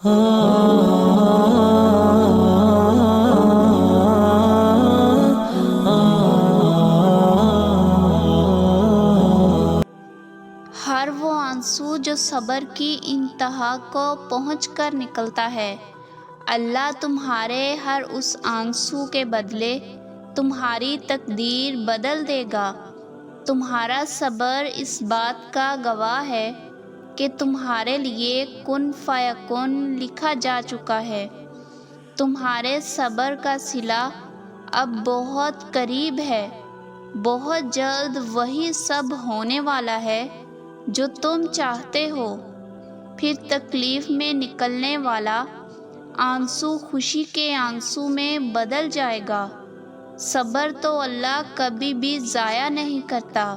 ہر وہ آنسو جو صبر کی انتہا کو پہنچ کر نکلتا ہے، اللہ تمہارے ہر اس آنسو کے بدلے تمہاری تقدیر بدل دے گا۔ تمہارا صبر اس بات کا گواہ ہے کہ تمہارے لیے کن فیکن لکھا جا چکا ہے۔ تمہارے صبر کا صلہ اب بہت قریب ہے۔ بہت جلد وہی سب ہونے والا ہے جو تم چاہتے ہو۔ پھر تکلیف میں نکلنے والا آنسو خوشی کے آنسو میں بدل جائے گا۔ صبر تو اللہ کبھی بھی ضائع نہیں کرتا۔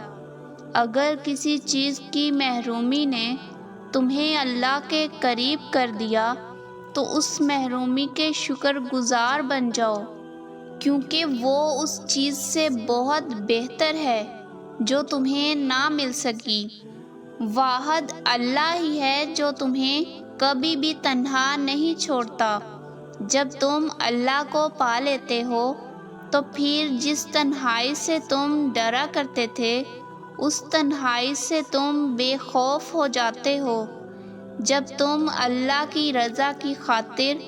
اگر کسی چیز کی محرومی نے تمہیں اللہ کے قریب کر دیا تو اس محرومی کے شکر گزار بن جاؤ، کیونکہ وہ اس چیز سے بہت بہتر ہے جو تمہیں نہ مل سکی۔ واحد اللہ ہی ہے جو تمہیں کبھی بھی تنہا نہیں چھوڑتا۔ جب تم اللہ کو پا لیتے ہو تو پھر جس تنہائی سے تم ڈرا کرتے تھے اس تنہائی سے تم بے خوف ہو جاتے ہو۔ جب تم اللہ کی رضا کی خاطر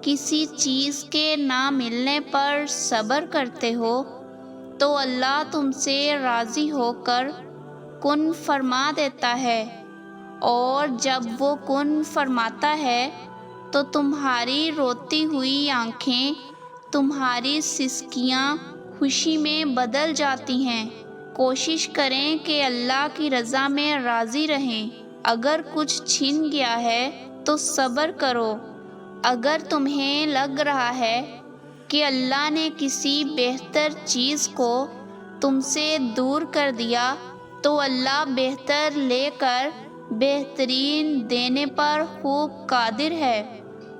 کسی چیز کے نہ ملنے پر صبر کرتے ہو تو اللہ تم سے راضی ہو کر کن فرما دیتا ہے، اور جب وہ کن فرماتا ہے تو تمہاری روتی ہوئی آنکھیں، تمہاری سسکیاں خوشی میں بدل جاتی ہیں۔ کوشش کریں کہ اللہ کی رضا میں راضی رہیں۔ اگر کچھ چھن گیا ہے تو صبر کرو۔ اگر تمہیں لگ رہا ہے کہ اللہ نے کسی بہتر چیز کو تم سے دور کر دیا تو اللہ بہتر لے کر بہترین دینے پر خوب قادر ہے۔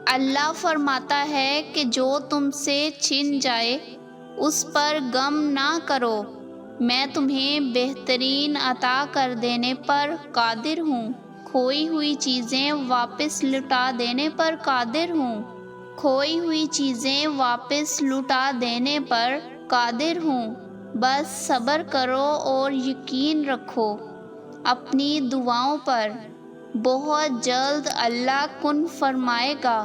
اللہ فرماتا ہے کہ جو تم سے چھن جائے اس پر غم نہ کرو، میں تمہیں بہترین عطا کر دینے پر قادر ہوں۔ کھوئی ہوئی چیزیں واپس لوٹا دینے پر قادر ہوں۔ کھوئی ہوئی چیزیں واپس لوٹا دینے پر قادر ہوں۔ بس صبر کرو اور یقین رکھو اپنی دعاؤں پر۔ بہت جلد اللہ کن فرمائے گا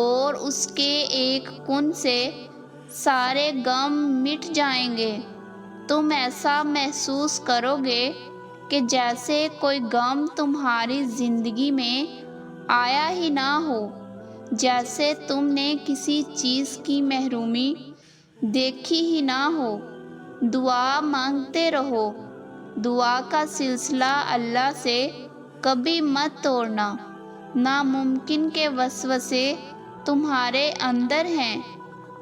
اور اس کے ایک کن سے سارے غم مٹ جائیں گے۔ تم ایسا محسوس کرو گے کہ جیسے کوئی غم تمہاری زندگی میں آیا ہی نہ ہو، جیسے تم نے کسی چیز کی محرومی دیکھی ہی نہ ہو۔ دعا مانگتے رہو۔ دعا کا سلسلہ اللہ سے کبھی مت توڑنا۔ ناممکن کے وسوسے تمہارے اندر ہیں،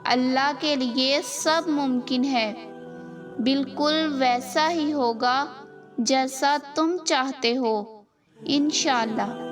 اللہ کے لیے سب ممکن ہے۔ بالکل ویسا ہی ہوگا جیسا تم چاہتے ہو، انشاءاللہ۔